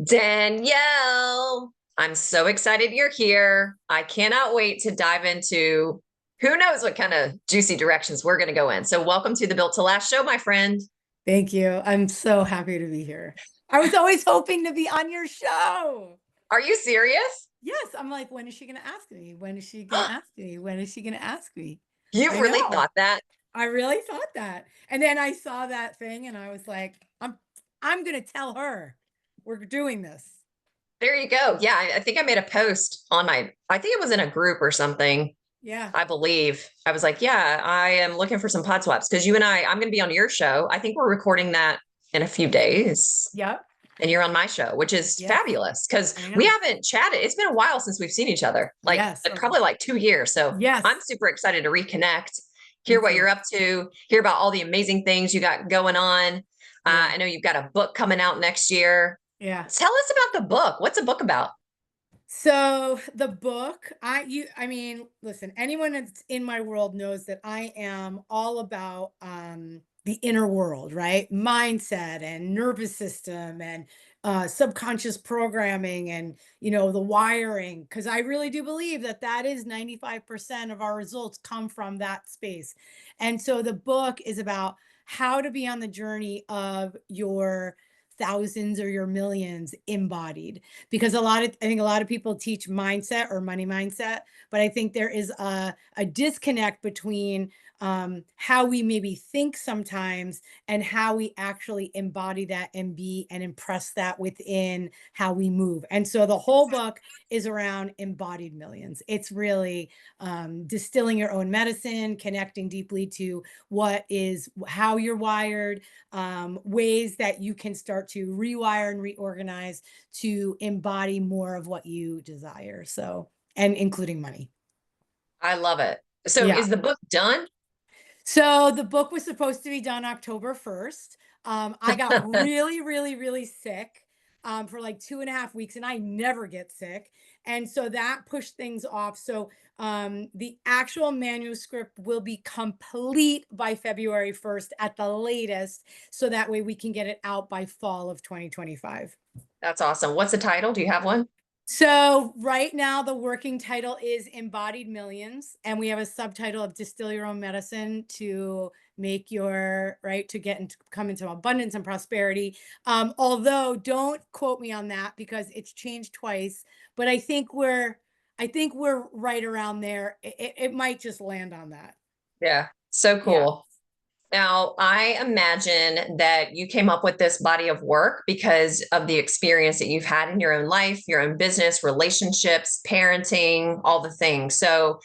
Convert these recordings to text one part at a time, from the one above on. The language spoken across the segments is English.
Danielle, I'm so excited you're here. I cannot wait to dive into who knows what kind of juicy directions we're going to go in. So, welcome to the Built to Last show, my friend. Thank you. I'm so happy to be here. I was always hoping to be on your show. Are you serious? Yes, I'm like, when is she going to ask me? When is she going to ask me? When is she going to ask me? You I really know. thought that? I really thought that. And then I saw that thing and I was like, I'm going to tell her we're doing this. There you go. Yeah, I think I made a post on I think it was in a group or something. Yeah. I believe I was like, yeah, I am looking for some pod swaps because you and I'm going to be on your show. I think we're recording that in a few days. Yep. And you're on my show, which is Yes. fabulous because I we know. haven't chatted. It's been a while since we've seen each other, Yes. probably like 2 years. So I'm Yes. super excited to reconnect, Me hear what too. you're up to, hear about all the amazing things you got going on. Yeah. I know you've got a book coming out next year. Yeah. Tell us about the book. What's the book about? So the book, I mean, listen, anyone that's in my world knows that I am all about the inner world, right? Mindset and nervous system and subconscious programming and the wiring, because I really do believe that that is 95% of our results come from that space. And so the book is about how to be on the journey of your thousands or your millions embodied, because I think a lot of people teach mindset or money mindset, but I think there is a disconnect between how we maybe think sometimes and how we actually embody that and be and impress that within how we move. And so the whole book is around embodied millions. It's really distilling your own medicine, connecting deeply to what is how you're wired, ways that you can start to rewire and reorganize to embody more of what you desire. So, and including money. I love it. So Yeah. is the book done? So the book was supposed to be done October 1st. I got really, really, really sick for like 2.5 weeks, and I never get sick. And so that pushed things off. So the actual manuscript will be complete by February 1st at the latest. So that way we can get it out by fall of 2025. That's awesome. What's the title? Do you have one? So right now the working title is Embodied Millions, and we have a subtitle of Distill Your Own Medicine to make your right to get into come into abundance and prosperity. Although don't quote me on that because it's changed twice, but I think we're right around there. It might just land on that. Yeah. So Yeah. cool. Now, I imagine that you came up with this body of work because of the experience that you've had in your own life, your own business, relationships, parenting, all the things. So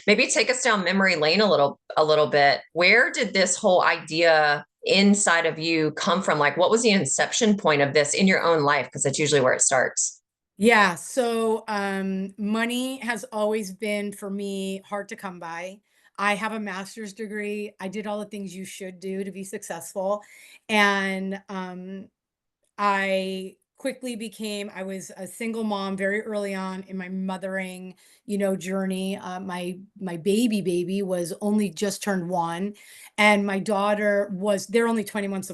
maybe take us down memory lane a little bit. Where did this whole idea inside of you come from? Like, what was the inception point of this in your own life? Because that's usually where it starts. Yeah, so money has always been for me hard to come by. I have a master's degree. I did all the things you should do to be successful. And I was a single mom very early on in my mothering, journey. My baby was only just turned 1, and my daughter they're only 21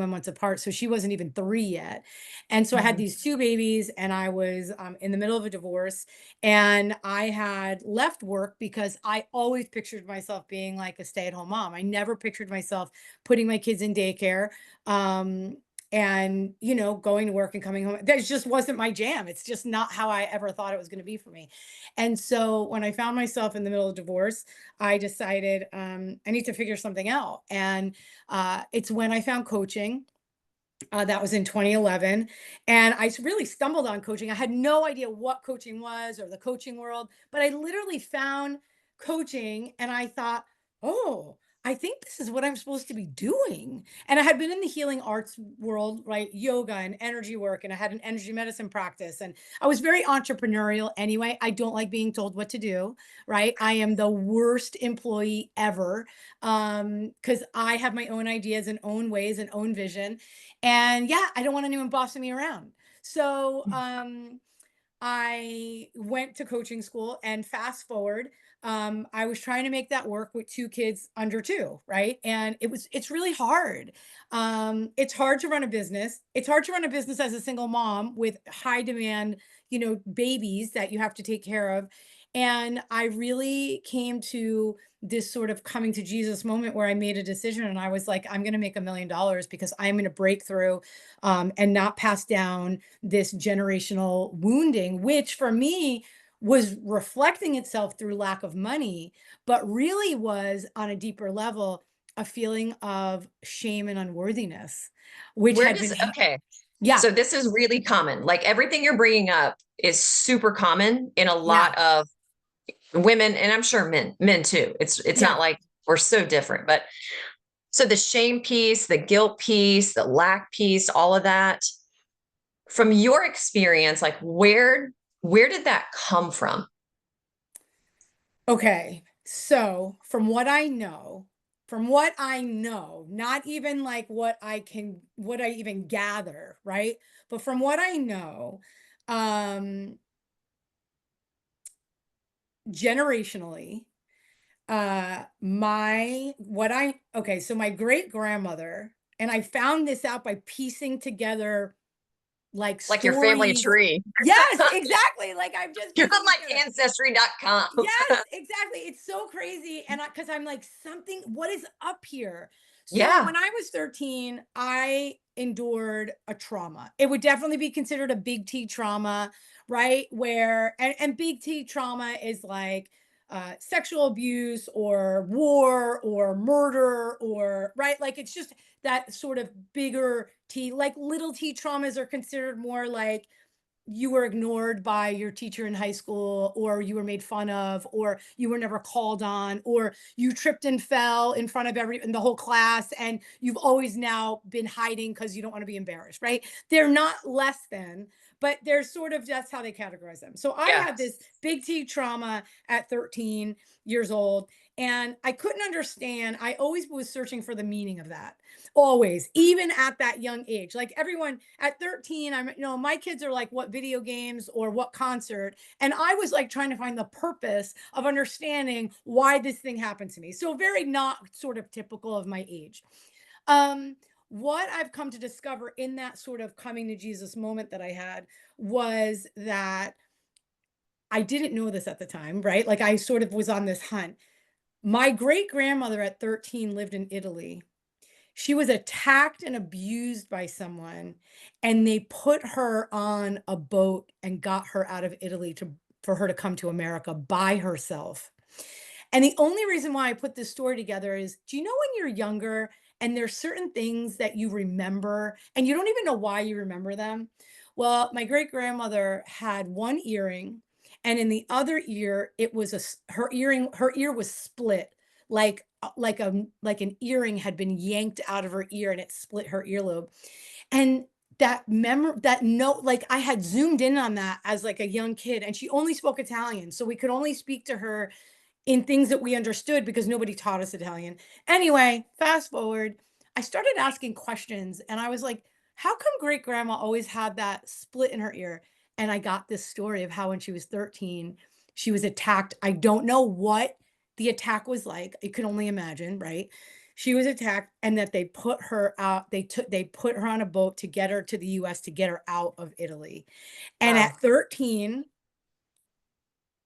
months apart, so she wasn't even 3 yet. And so I had Mhm. these 2 babies, and I was in the middle of a divorce, and I had left work because I always pictured myself being like a stay-at-home mom. I never pictured myself putting my kids in daycare. Um, and going to work and coming home, that just wasn't my jam. It's just not how I ever thought it was going to be for me. And so when I found myself in the middle of divorce, I decided I need to figure something out. And it's when I found coaching. That was in 2011, and really stumbled on coaching. I had no idea what coaching was or the coaching world, but I literally found coaching and I thought, oh, I think this is what I'm supposed to be doing. And I had been in the healing arts world, right? Yoga and energy work, and I had an energy medicine practice. And I was very entrepreneurial anyway. I don't like being told what to do, right? I am the worst employee ever because I have my own ideas and own ways and own vision. And yeah, I don't want anyone bossing me around. So I went to coaching school, and fast forward, I was trying to make that work with 2 kids under 2, right? And it's really hard. It's hard to run a business. It's hard to run a business as a single mom with high demand, babies that you have to take care of. And I really came to this sort of coming to Jesus moment where I made a decision and I was like, I'm going to make $1 million because I'm going to break through, and not pass down this generational wounding, which for me was reflecting itself through lack of money, but really was on a deeper level a feeling of shame and unworthiness, which Where had does, been, okay. yeah, So this is really common. Like everything you're bringing up is super common in a yeah, lot of women, and I'm sure men too. It's yeah. not like we're so different, but so the shame piece, the guilt piece, the lack piece, all of that, from your experience, like where did that come from? Okay. So from what I know, not even like what I even gather, right? But from what I know, um, generationally, so my great grandmother, and I found this out by piecing together like Like your family stories. tree. Yes, exactly. Like I'm just You're piecing on it like together. ancestry.com. Yes, exactly. It's so crazy. And because I'm like, what is up here? So Yeah. when I was 13, I endured a trauma. It would definitely be considered a big T trauma, right? And big T trauma is like sexual abuse or war or murder or, right? Like it's just that sort of bigger T. Like little T traumas are considered more like, you were ignored by your teacher in high school, or you were made fun of, or you were never called on, or you tripped and fell in front of in the whole class, and you've always now been hiding because you don't want to be embarrassed, right? They're not less than, but they're sort of, that's how they categorize them. So I Yeah. had this big T trauma at 13 years old, and I couldn't understand. I always was searching for the meaning of that, always, even at that young age. Like everyone at 13, my kids are like, what video games or what concert? And I was like trying to find the purpose of understanding why this thing happened to me. So very not sort of typical of my age. Um, what I've come to discover in that sort of coming to Jesus moment that I had was that I didn't know this at the time, right? Like I sort of was on this hunt. My great grandmother at 13 lived in Italy. She was attacked and abused by someone, and they put her on a boat and got her out of Italy for her to come to America by herself. And the only reason why I put this story together is, do you know when you're younger and there's certain things that you remember and you don't even know why you remember them? Well, my great grandmother had one earring, and in the other ear, her ear was split, like an earring had been yanked out of her ear and it split her earlobe. And that note, like I had zoomed in on that as like a young kid, and she only spoke Italian, so we could only speak to her in things that we understood because nobody taught us Italian. Anyway, fast forward, I started asking questions and I was like, how come great grandma always had that split in her ear? And I got this story of how when she was 13, she was attacked. I don't know what the attack was like. I could only imagine, right? She was attacked and that they put her out. They put her on a boat to get her to the US to get her out of Italy. And Wow. at 13,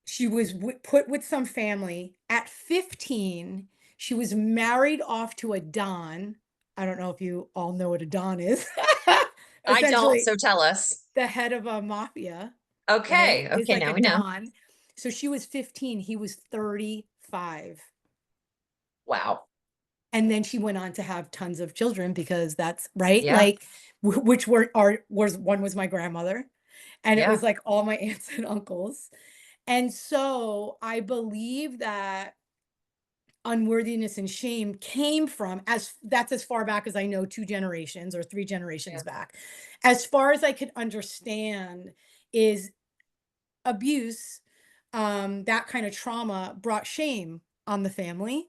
she was put with some family. At 15, she was married off to a Don. I don't know if you all know what a Don is. I don't, Essentially, so tell us. the head of a mafia, right? Okay. Is Okay, like a now we know. Don. So she was 15, he was 35. Wow. And then she went on to have tons of children because that's right. Yeah. Like, which were are was one was my grandmother, and it was Yeah. like all my aunts and uncles. And so I believe that unworthiness and shame came from, as that's as far back as I know, 2 generations or 3 generations Yeah. back. As far as I could understand is abuse, that kind of trauma brought shame on the family,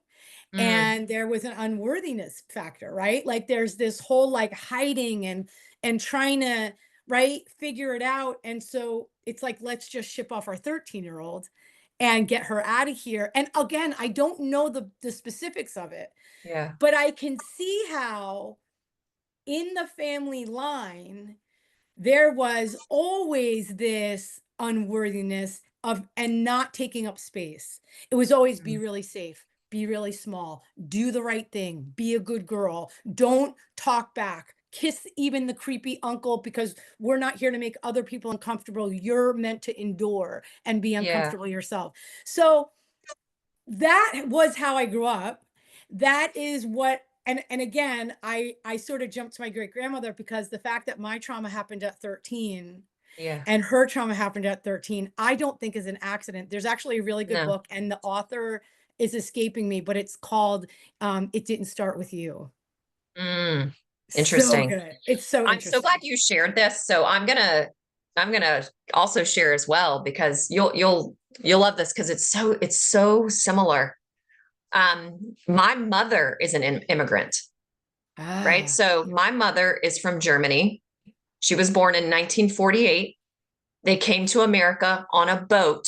Mm. and there was an unworthiness factor, right? Like there's this whole like hiding and trying to, right, figure it out. And so it's like, let's just ship off our 13-year-old. and get her out of here. And again, I don't know the specifics of it, Yeah. but I can see how in the family line, there was always this unworthiness of and not taking up space. It was always be Mhm. really safe, be really small, do the right thing, be a good girl, don't talk back, kiss even the creepy uncle because we're not here to make other people uncomfortable. You're meant to endure and be Yeah. uncomfortable yourself. So that was how I grew up. That is what and again, I sort of jumped to my great grandmother because the fact that my trauma happened at 13 Yeah. and her trauma happened at 13, I don't think is an accident. There's actually a really good No. book and the author is escaping me, but it's called It Didn't Start With You. Mm, So interesting. good. It's so I'm so glad interesting. you shared this. So I'm gonna also share as well because you'll love this because it's so similar. My mother is an immigrant, right? Ah, So my mother is from Germany. She was born in 1948. They came to America on a boat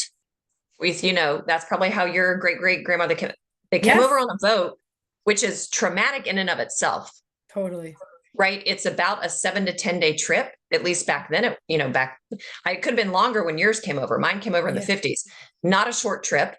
with, that's probably how your great great grandmother came. They came over yes, on a boat, which is traumatic in and of itself, totally. right? It's about a 7 to 10 day trip, at least back then. It could have been longer when yours came over. Mine came over in the Yeah. 50s. Not a short trip.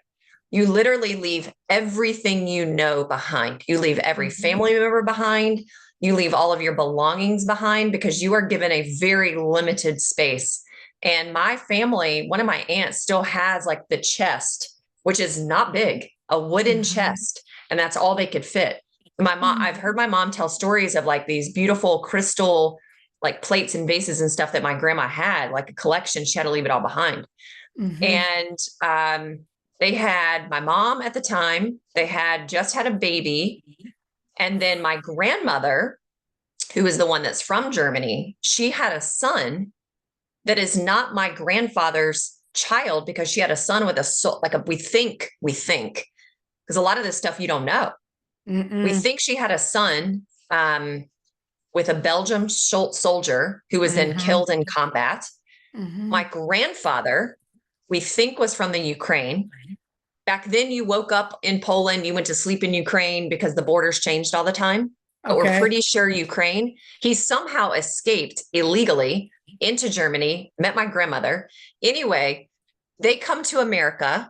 You literally leave everything you know behind. You leave every Hmm. family member behind. You leave all of your belongings behind because you are given a very limited space. And my family, one of my aunts still has like the chest, which is not big, a wooden Hmm. chest, and that's all they could fit. My mom, I've heard my mom tell stories of like these beautiful crystal like plates and vases and stuff that my grandma had, like a collection. She had to leave it all behind. Hmm. And they had my mom at the time, they had just had a baby. And then my grandmother, who is the one that's from Germany, she had a son that is not my grandfather's child because she had a son with a soul, like we think, because a lot of this stuff you don't know. We Mm-mm. think she had a son with a Belgian soldier who was then Mhm. killed in combat. My Mhm. grandfather, we think, was from the Ukraine. Back then, you woke up in Poland, you went to sleep in Ukraine because the borders changed all the time. But we're Okay. pretty sure Ukraine. He somehow escaped illegally into Germany, met my grandmother. Anyway, they come to America.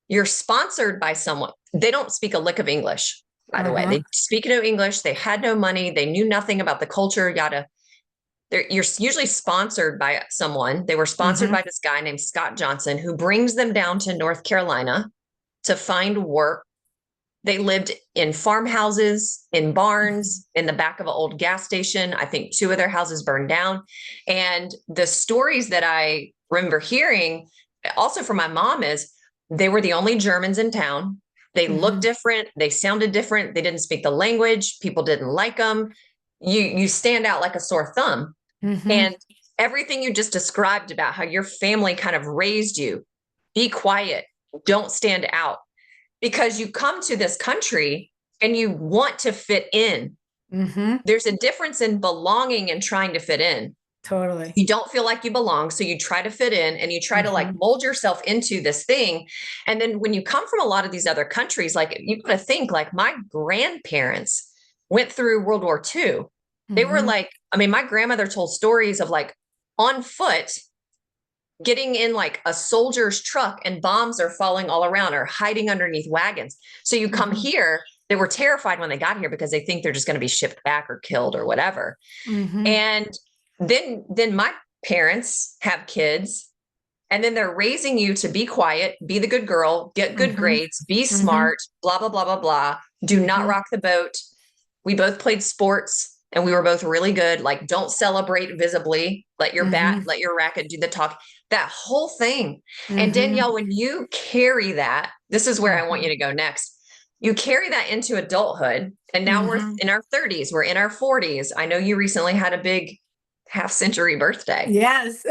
You're sponsored by someone. They don't speak a lick of English, by the way. Uh-huh. They speak no English. They had no money. They knew nothing about the culture, yada. You're usually sponsored by someone. They were sponsored Mhm. by this guy named Scott Johnson, who brings them down to North Carolina to find work. They lived in farmhouses, in Mhm. barns, in the back of an old gas station. I think two of their houses burned down. And the stories that I remember hearing, also from my mom, is they were the only Germans in town. They looked Mhm. different. They sounded different. They didn't speak the language. People didn't like them. You stand out like a sore thumb. Mhm. And everything you just described about how your family kind of raised you, be quiet, don't stand out, because you come to this country and you want to fit in. Mhm. There's a difference in belonging and trying to fit in. Totally. You don't feel like you belong, so you try to fit in and you try to like Mhm. mold yourself into this thing. And then when you come from a lot of these other countries, like you got to think, like my grandparents went through World War II. They were Mhm. like, I mean, my grandmother told stories of like on foot getting in like a soldier's truck and bombs are falling all around or hiding underneath wagons. So you come Mhm. here, they were terrified when they got here because they think they're just going to be shipped back or killed or whatever. Mhm. And then my parents have kids, and then they're raising you to be quiet, be the good girl, get good Mhm. grades, be Mhm. smart, blah blah blah blah blah. Do not Mhm. rock the boat. We both played sports and we were both really good. Like, don't celebrate visibly. Mhm. Let your racket do the talk. That whole thing. And Mhm. Danielle, when you carry that, this is where I want you Mhm. to go next. You carry that into adulthood. And now we're Mhm. in our 30s, we're in our 40s. I know you recently had a big half century birthday. Yes.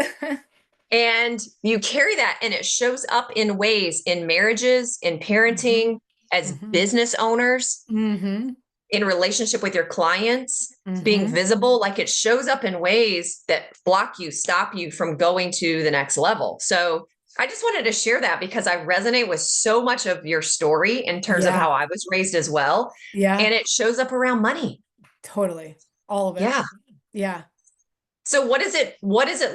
And you carry that, and it shows up in ways in marriages, in Mhm. parenting, as Mhm. business owners, Mhm. in relationship with your clients, being Mhm. visible. Like it shows up in ways that block you, stop you from going to the next level. So I just wanted to share that because I resonate with so much of your story in terms of Yeah. how I was raised as well. Yeah. And it shows up around money. Totally. All of it. Yeah. Yeah. So what does it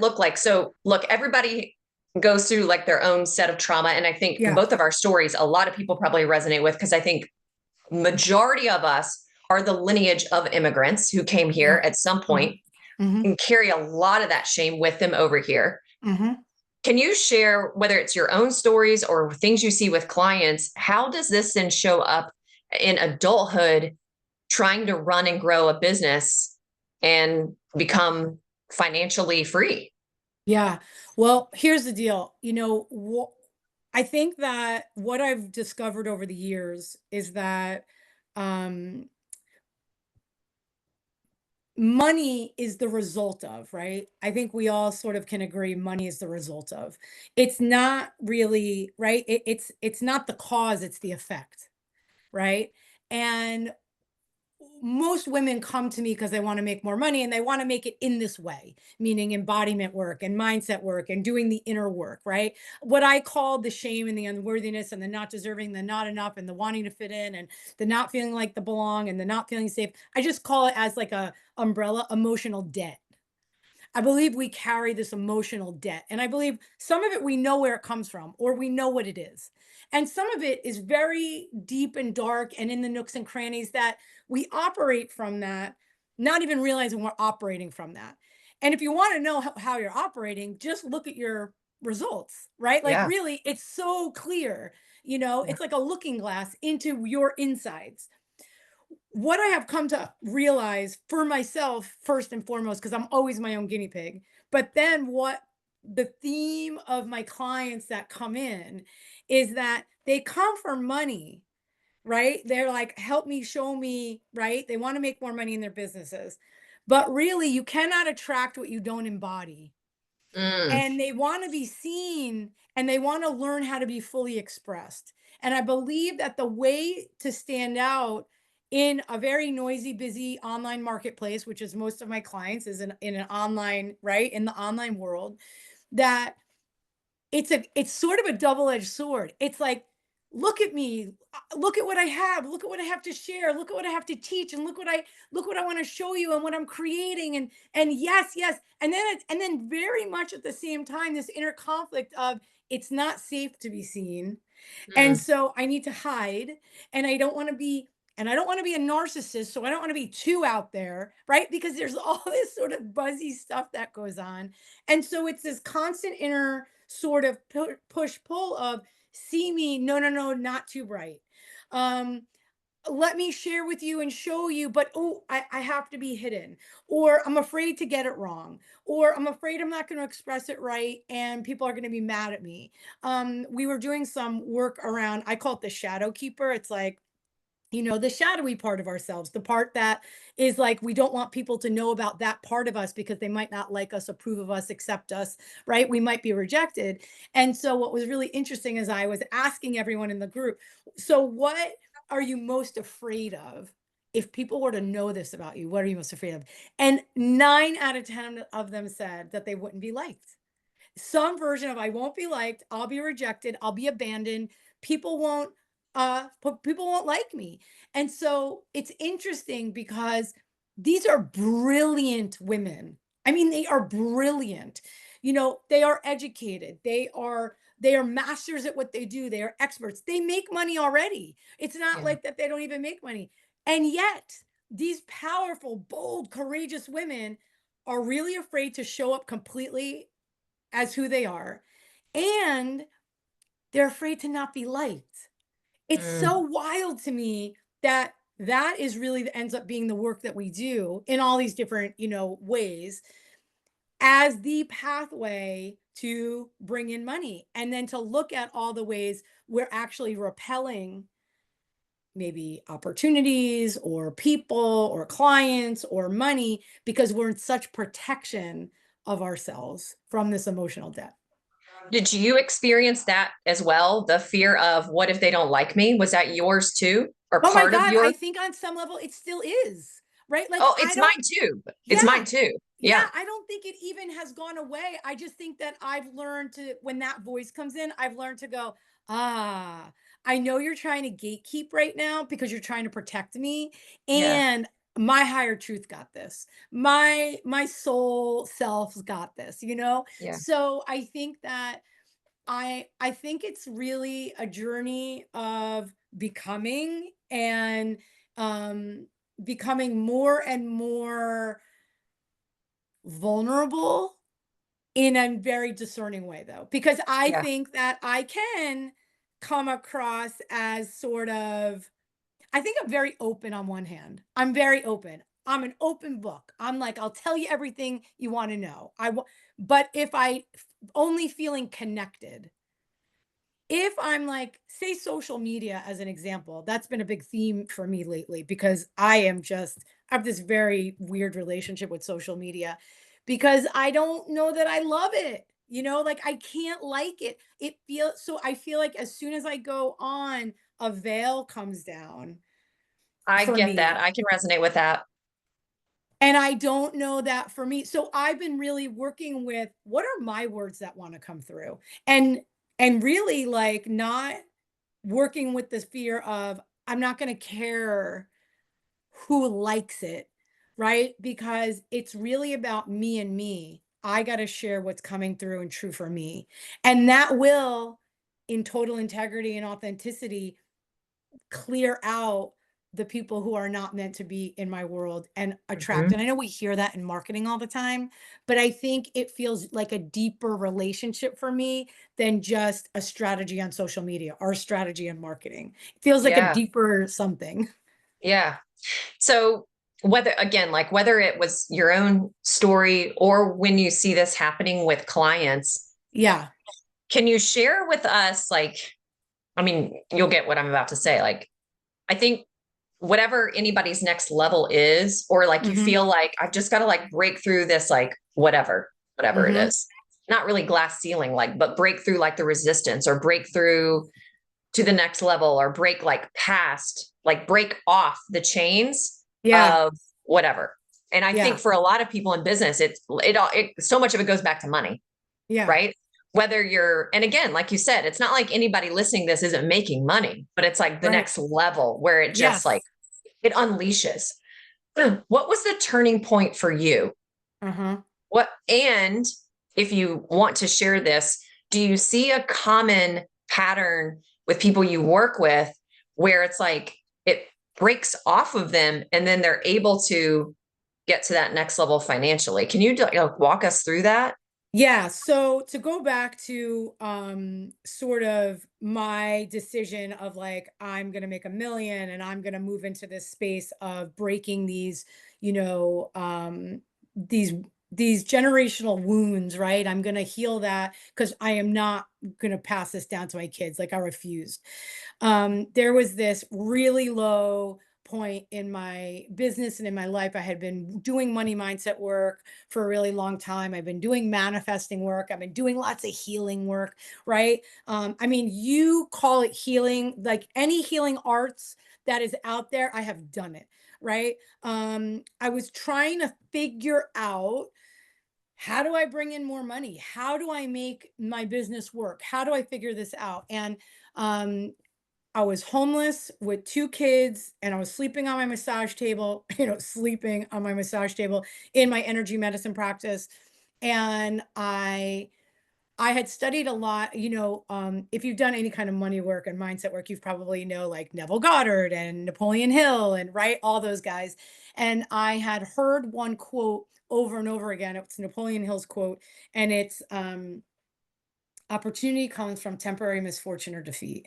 look like? So look, everybody goes through like their own set of trauma. And I think Yeah. both of our stories, a lot of people probably resonate with, because I think majority of us are the lineage of immigrants who came Yeah. here at some hmm point hmm and carry a lot of that shame with them over here. hmm Can you share, whether it's your own stories or things you see with clients, how does this then show up in adulthood, trying to run and grow a business and become financially free? Yeah. Well, here's the deal. I think that what I've discovered over the years is that um, money is the result of, right? I think we all sort of can agree money is the result of. It's not really, right? It's not the cause, it's the effect, right? And most women come to me because they want to make more money and they want to make it in this way, meaning embodiment work and mindset work and doing the inner work, right? What I call the shame and the unworthiness and the not deserving, the not enough and the wanting to fit in and the not feeling like the belong and the not feeling safe. I just call it as like a umbrella emotional debt. I believe we carry this emotional debt. And I believe some of it we know where it comes from or we know what it is. And some of it is very deep and dark and in the nooks and crannies that we operate from that, not even realizing we're operating from that. And if you want to know how you're operating, just look at your results, right? Like, Yeah. really, it's so clear. Yeah. It's like a looking glass into your insides. What I have come to realize for myself, first and foremost, because I'm always my own guinea pig, but then what the theme of my clients that come in is that they come for money, right? They're like, help me, show me, right? They want to make more money in their businesses. But really, you cannot attract what you don't embody. Mm, And they want to be seen and they want to learn how to be fully expressed. And I believe that the way to stand out in a very noisy, busy online marketplace, which is most of my clients, is in an online, right? In the online world, that it's sort of a double-edged sword. It's like, look at me, look at what I have, look at what I have to share, look at what I have to teach, and look what I want to show you and what I'm creating. And yes, yes. And then very much at the same time, this inner conflict of it's not safe to be seen. And mm, so I need to hide and I don't want to be a narcissist. So I don't want to be too out there, right? Because there's all this sort of buzzy stuff that goes on. And so it's this constant inner sort of push pull of see me, no, no, no, not too bright. Um, Let me share with you and show you, but oh, I have to be hidden, or I'm afraid to get it wrong, or I'm afraid I'm not going to express it right and people are going to be mad at me. We were doing some work around, I call it the shadow keeper. It's like, the shadowy part of ourselves, the part that is like we don't want people to know about that part of us because they might not like us, approve of us, accept us, right? We might be rejected. And so what was really interesting is I was asking everyone in the group, so what are you most afraid of? If people were to know this about you, what are you most afraid of? And 9 out of 10 of them said that they wouldn't be liked. Some version of I won't be liked, I'll be rejected, I'll be abandoned, people won't people won't like me. And so it's interesting because these are brilliant women. I mean, they are brilliant. They are educated. They are masters at what they do. They are experts. They make money already. It's not yeah. like that they don't even make money. And yet, these powerful, bold, courageous women are really afraid to show up completely as who they are, and they're afraid to not be liked. It's so Mm. wild to me that that is really ends up being the work that we do in all these different, ways as the pathway to bring in money. And then to look at all the ways we're actually repelling maybe opportunities or people or clients or money because we're in such protection of ourselves from this emotional debt. Did you experience that as well? The fear of what if they don't like me? Was that yours too? Or Oh my part of God, yours? I think on some level it still is, right? Like, Oh, I it's don't mine too. It's yeah, mine too. Yeah, Yeah. I don't think it even has gone away. I just think that I've learned to, when that voice comes in, I've learned to go, ah, I know you're trying to gatekeep right now because you're trying to protect me. Yeah. And my higher truth got this. My soul self's got this, you know? Yeah. So I think that I think it's really a journey of becoming, and um becoming more and more vulnerable in a very discerning way, though, because I Yeah. think that I can come across as sort of, I think I'm very open on one hand. I'm very open. I'm an open book. I'm like, I'll tell you everything you want to know. But if only feeling connected, if I'm like, say, social media as an example, that's been a big theme for me lately because I have this very weird relationship with social media because I don't know that I love it. You know, like I can't like it. I feel like as soon as I go on, a veil comes down I for get that. me. I can resonate with that. And I don't know that for me. So I've been really working with, what are my words that want to come through? And really, like, not working with this fear of, I'm not going to care who likes it, right? Because it's really about me and me. I got to share what's coming through and true for me. And that will, in total integrity and authenticity, clear out the people who are not meant to be in my world and attract. Mhm. And I know we hear that in marketing all the time, but I think it feels like a deeper relationship for me than just a strategy on social media or a strategy in marketing. It feels like a Yeah. deeper something. Yeah. So whether again, like whether it was your own story or when you see this happening with clients, Yeah. can you share with us, like, I mean, you'll get what I'm about to say. Like, I think whatever anybody's next level is, or like you Mhm. feel like I've just got to like break through this, like whatever it Mhm. is, not really glass ceiling, like, but break through like the resistance or break through to the next level or break like past, like break off the chains Yeah. of whatever. And I think Yeah. for a lot of people in business, it so much of it goes back to money, Yeah. right? Whether you're, and again, like you said, it's not like anybody listening to this isn't making money, but it's like the Right. next level where it just like, Yes. it unleashes. What was the turning point for you? Uh-huh. And if you want to share this, do you see a common pattern with people you work with where it's like it breaks off of them and then they're able to get to that next level financially? Can you walk us through that? Yeah, so to go back to sort of my decision of like, I'm going to make 1 million and I'm going to move into this space of breaking these, you know, these these generational wounds, right? I'm going to heal that because I am not going to pass this down to my kids, like I refused. There was this really low point in my business and in my life. I had been doing money mindset work for a really long time. I've been doing manifesting work. I've been doing lots of healing work, right? I mean, you call it healing, like any healing arts that is out there, I have done it, right? I was trying to figure out, how do I bring in more money? How do I make my business work? How do I figure this out? And um, I was homeless with 2 kids and I was sleeping on my massage table, sleeping on my massage table in my energy medicine practice. And I had studied a lot, if you've done any kind of money work and mindset work, you've probably know like Neville Goddard and Napoleon Hill and right, all those guys. And I had heard one quote over and over again. It's Napoleon Hill's quote, and it's opportunity comes from temporary misfortune or defeat.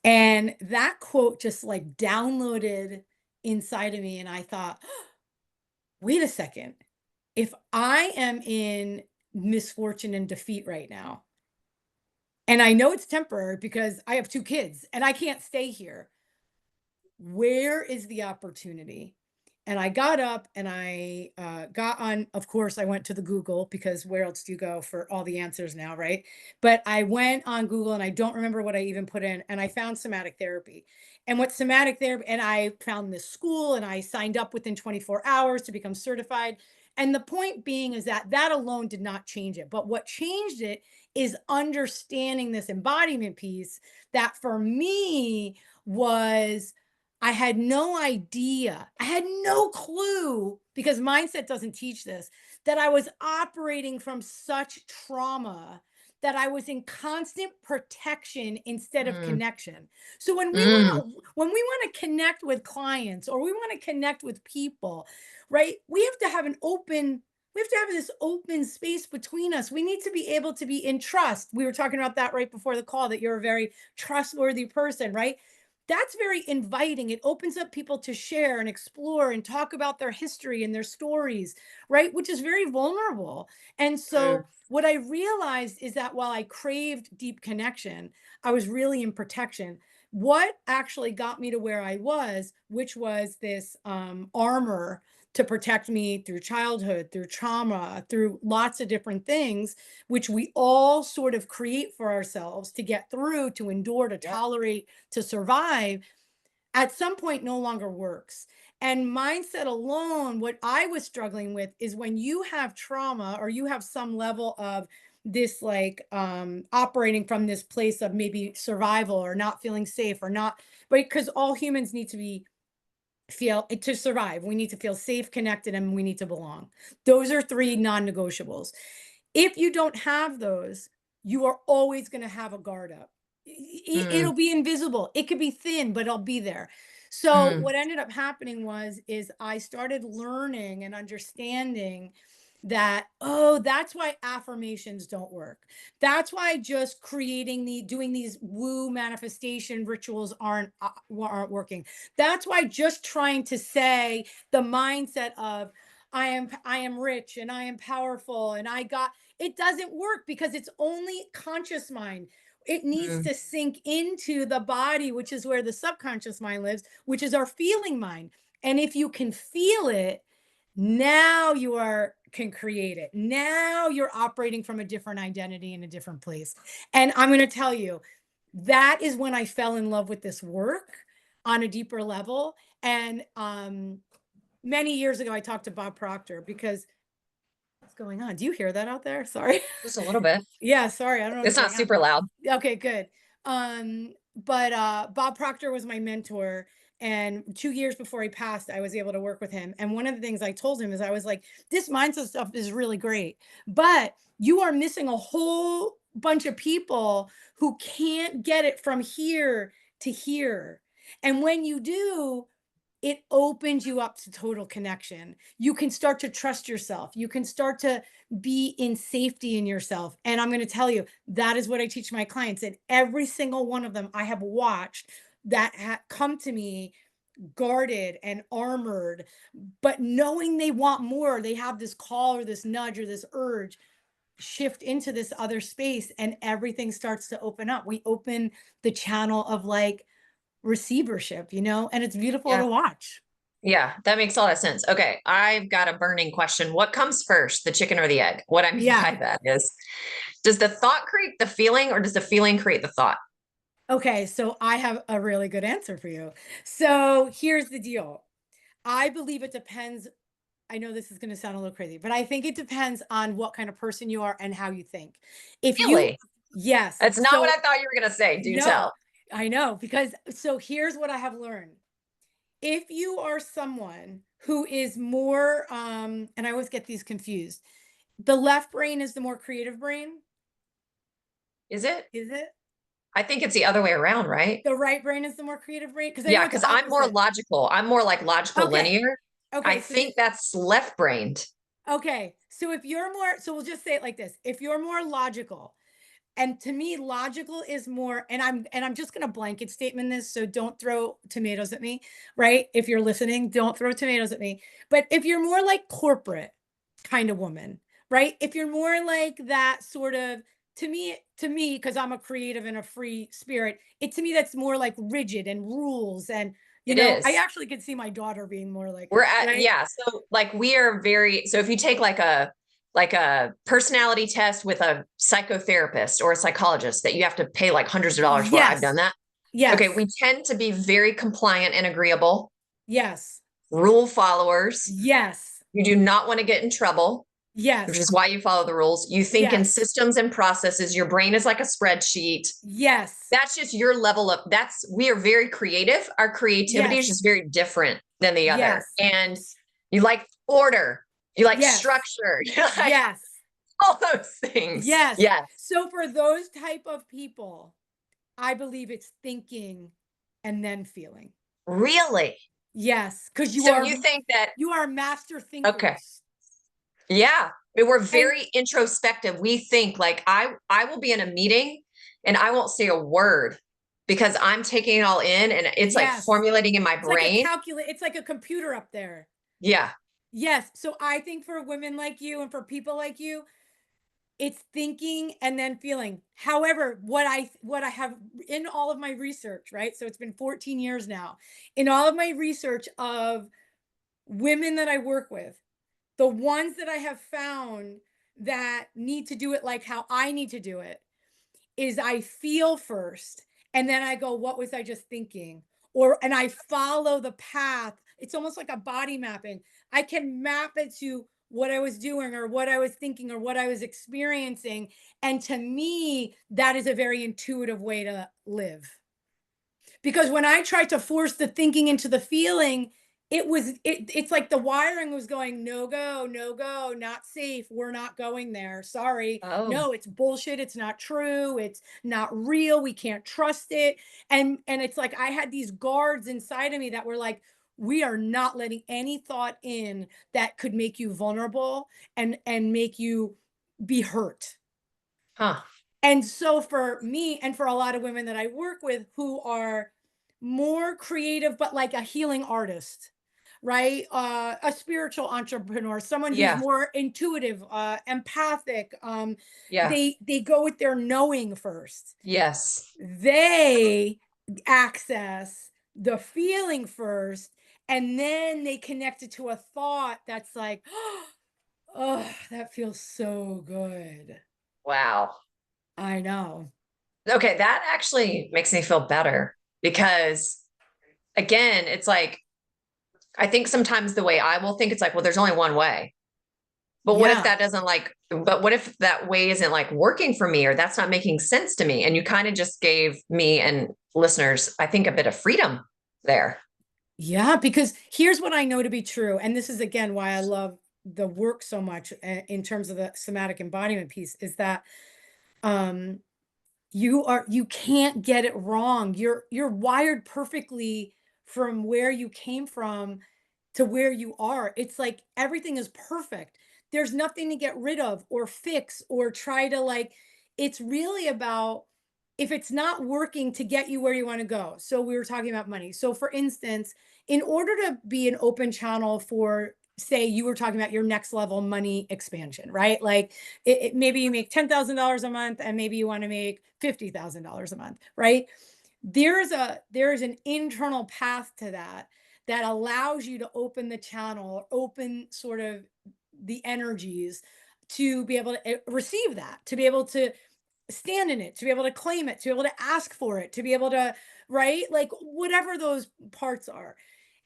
And that quote just like downloaded inside of me. And I thought, wait a second. If I am in misfortune and defeat right now, and I know it's temporary because I have 2 kids and I can't stay here, where is the opportunity? And I got up and I got on, of course, I went to the Google because where else do you go for all the answers now, right? But I went on Google and I don't remember what I even put in. And I found somatic therapy. And what somatic therapy, and I found this school and I signed up within 24 hours to become certified. And the point being is that that alone did not change it. But what changed it is understanding this embodiment piece that for me was I had no idea, I had no clue, because mindset doesn't teach this, that I was operating from such trauma that I was in constant protection instead of Mm, connection. So mm, when we want to connect with clients or we want to connect with people, right? We have to have we have to have this open space between us. We need to be able to be in trust. We were talking about that right before the call, that you're a very trustworthy person, right? That's very inviting. It opens up people to share and explore and talk about their history and their stories, right? Which is very vulnerable. And mm, so, what I realized is that while I craved deep connection, I was really in protection. What actually got me to where I was, which was this armor to protect me through childhood, through trauma, through lots of different things, which we all sort of create for ourselves to get through, to endure, to yeah. tolerate, to survive, at some point no longer works. And mindset alone, what I was struggling with is when you have trauma or you have some level of this like operating from this place of maybe survival or not feeling safe or not, right? Because all humans need to be feel to survive. We need to feel safe, connected, and we need to belong. Those are three non-negotiables. If you don't have those, you are always going to have a guard up. Mm, It'll be invisible. It could be thin, but it'll be there. So mm, what ended up happening was is I started learning and understanding that, oh, that's why affirmations don't work. That's why just doing these woo manifestation rituals aren't working. That's why just trying to say the mindset of I am rich and I am powerful and I got, it doesn't work because it's only conscious mind. It needs mm. to sink into the body, which is where the subconscious mind lives, which is our feeling mind. And if you can feel it, now you are can create it. Now you're operating from a different identity in a different place. And I'm going to tell you, that is when I fell in love with this work on a deeper level. And many years ago, I talked to Bob Proctor because what's going on? Do you hear that out there? Sorry. Just a little bit. Yeah, sorry. I don't know what's It's not going on. super loud. Okay, good. But Bob Proctor was my mentor. And 2 years before he passed, I was able to work with him. And one of the things I told him is I was like, this mindset stuff is really great, but you are missing a whole bunch of people who can't get it from here to here. And when you do, it opens you up to total connection. You can start to trust yourself. You can start to be in safety in yourself. And I'm going to tell you, that is what I teach my clients. And every single one of them I have watched that come to me guarded and armored, but knowing they want more, they have this call or this nudge or this urge, shift into this other space and everything starts to open up. We open the channel of like receivership, and it's beautiful Yeah. to watch. Yeah, that makes a lot of sense. Okay, I've got a burning question. What comes first, the chicken or the egg? What I mean Yeah. by that is, does the thought create the feeling or does the feeling create the thought? Okay. So I have a really good answer for you. So here's the deal. I believe it depends. I know this is going to sound a little crazy, but I think it depends on what kind of person you are and how you think. If you, Really? yes. That's not what So I thought you were going to say. Do no, tell. I know because so here's what I have learned. If you are someone who is more, and I always get these confused, the left brain is the more creative brain. Is it? Is it? I think it's the other way around, right? The right brain is the more creative brain? Because I know Yeah, it's because I'm more opposite. logical. I'm more like logical Okay. linear. I Okay. think that's left-brained. Okay. So if you're more, so we'll just say it like this. If you're more logical, and to me, logical is more, and I'm just gonna blanket statement this, so don't throw tomatoes at me, right? If you're listening, don't throw tomatoes at me. But if you're more like corporate kind of woman, right? If you're more like that sort of, to me, because I'm a creative and a free spirit, to me that's more like rigid and rules. And It I is. actually could see my daughter being more like We're that, at, right? yeah. So like we are very, so if you take like a personality test with a psychotherapist or a psychologist that you have to pay like hundreds of dollars for, I've done Yes. that. Okay, Yes. we tend to be very compliant and agreeable, Yes. rule followers, Yes. You do not want to get in trouble, which Yes. is why you follow the rules. You think in Yes. systems and processes. Your brain is like a spreadsheet. Yes. That's just your level of we are very creative. Our creativity is Yes. just very different than the other. Yes. And you like order, you like Yes. structure, you like Yes. all those things. Yes. Yes. So for those type of people, I believe it's thinking and then feeling. Really? Yes, because So you think that, you are master okay. thinkers. Yeah. I mean, we're And very introspective. We think like I will be in a meeting and I won't say a word because I'm taking it all in and it's like yes, formulating in my it's like a brain. it's like a computer up there. Yeah. Yes. So I think for women like you and for people like you, it's thinking and then feeling. However, what I have in all of my research, right? So it's been 14 years now. In all of my research of women that I work with, the ones that I have found that need to do it like how I need to do it is I feel first and then I go, what was I just thinking? And I follow the path. It's almost like a body mapping. I can map it to what I was doing or what I was thinking or what I was experiencing. And to me, that is a very intuitive way to live. Because when I tried to force the thinking into the feeling, it's like the wiring was going, no go, no go, not safe, we're not going there, sorry, Oh, no, it's bullshit, it's not true, it's not real, we can't trust it. And it's like I had these guards inside of me that were like, we are not letting any thought in that could make you vulnerable and make you be hurt. huh. And so for me and for a lot of women that I work with who are more creative, but like a healing artist, right? A spiritual entrepreneur, someone who's Yeah. more intuitive, empathic. Yeah. They go with their knowing first. Yes. They access the feeling first, and then they connect it to a thought that's like, oh, that feels so good. Wow. I know. Okay, that actually makes me feel better because again, it's like I think sometimes the way I will think it's like, well, there's only one way. But what if Yeah. that doesn't but what if that way isn't like working for me or that's not making sense to me? And you kind of just gave me and listeners, I think, a bit of freedom there. Yeah, because here's what I know to be true. And this is again why I love the work so much in terms of the somatic embodiment piece is that um you can't get it wrong. You're wired perfectly from where you came from to where you are. It's like everything is perfect. There's nothing to get rid of or fix or try to like, it's really about if it's not working to get you where you want to go. So we were talking about money. So for instance, in order to be an open channel for say you were talking about your next level money expansion, right? Like maybe you make $10,000 a month and maybe you want to make $50,000 a month, right? There is an internal path to that that allows you to open the channel, open sort of the energies to be able to receive that, to be able to stand in it, to be able to claim it, to be able to ask for it, to be able to, right? Like whatever those parts are.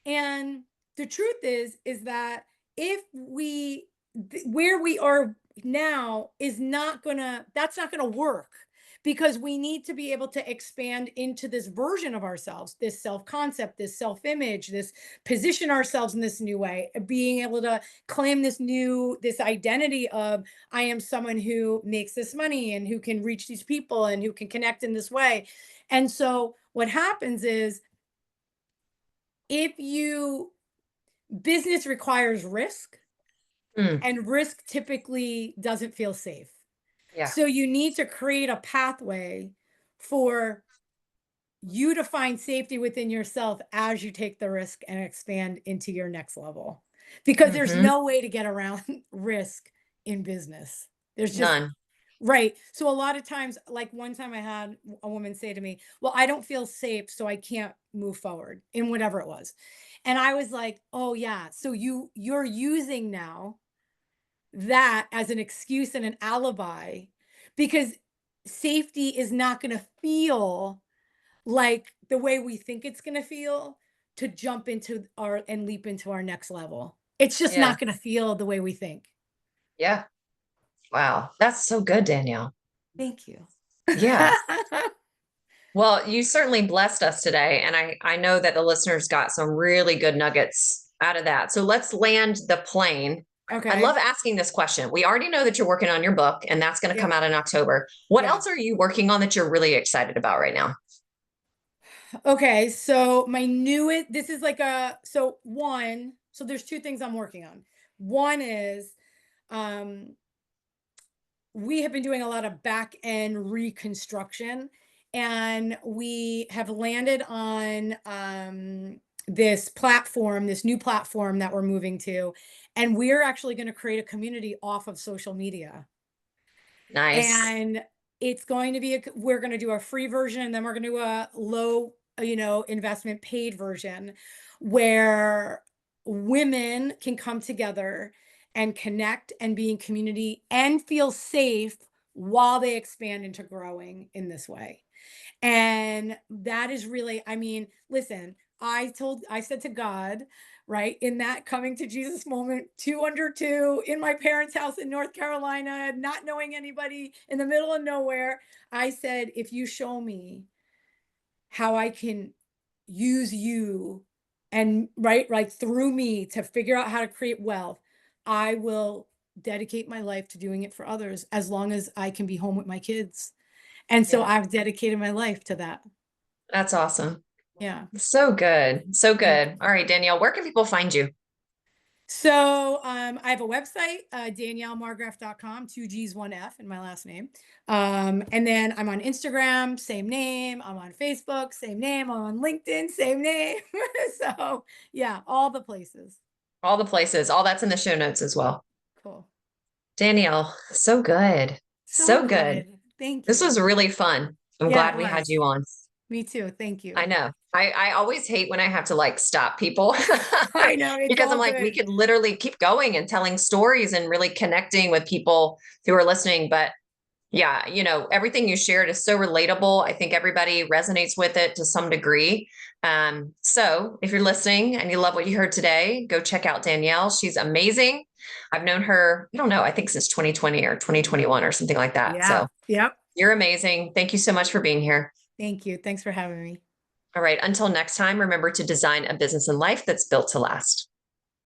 And the truth is that if where we are now is not gonna, that's not gonna work because we need to be able to expand into this version of ourselves, this self concept, this self image, this position ourselves in this new way, being able to claim this identity of, I am someone who makes this money and who can reach these people and who can connect in this way. And so what happens is if you business requires risk Mm, and risk typically doesn't feel safe. yeah. So you need to create a pathway for you to find safety within yourself as you take the risk and expand into your next level. Because there's Hmm. no way to get around risk in business. There's just None. right. So a lot of times, like one time I had a woman say to me, well, I don't feel safe, so I can't move forward in whatever it was. And I was like, oh yeah. So you're using now that as an excuse and an alibi because safety is not going to feel like the way we think it's going to feel to jump into our and leap into our next level. It's just Yeah. not going to feel the way we think. Yeah. Wow. That's so good, Danielle. Thank you. Yeah. Well, you certainly blessed us today. And I know that the listeners got some really good nuggets out of that. So let's land the plane. I Okay. love asking this question. We already know that you're working on your book and that's going to come Yeah. out in October. What Yeah. else are you working on that you're really excited about right now? Okay. So my newest, this is like so there's two things I'm working on. One is, um, we have been doing a lot of back end reconstruction, and we have landed on this new platform that we're moving to, and we're actually going to create a community off of social media. Nice. And it's going to be we're going to do a free version, and then we're going to do a low, investment paid version, where women can come together and connect and be in community and feel safe while they expand into growing in this way. And that is really, I mean, listen, I said to God, right, in that coming to Jesus moment, two under two, in my parents' house in North Carolina, not knowing anybody, in the middle of nowhere, I said, if you show me how I can use you, and right through me, to figure out how to create wealth, I will dedicate my life to doing it for others, as long as I can be home with my kids. And so Yeah. I've dedicated my life to that. That's awesome. Yeah. So good. So Thank good. All right, Danielle, where can people find you? So I have a website, DanielleMarggraf.com, two G's, one F in my last name. And then I'm on Instagram, same name. I'm on Facebook, same name. I'm on LinkedIn, same name. So yeah, all the places. All the places. All that's in the show notes as well. Cool. Danielle, so good. So So good. good. Thank This you. was really fun. I'm Yeah, glad it we had was. you on. Me too. Thank you. I know. I always hate when I have to like stop people I know, it's because I'm all like, we good. could literally keep going and telling stories and really connecting with people who are listening. But yeah, everything you shared is so relatable. I think everybody resonates with it to some degree. So if you're listening and you love what you heard today, go check out Danielle. She's amazing. I've known her, I don't know, I think since 2020 or 2021 or something like that. Yeah. So Yep. you're amazing. Thank you so much for being here. Thank you. Thanks for having me. All right. Until next time, remember to design a business and life that's built to last.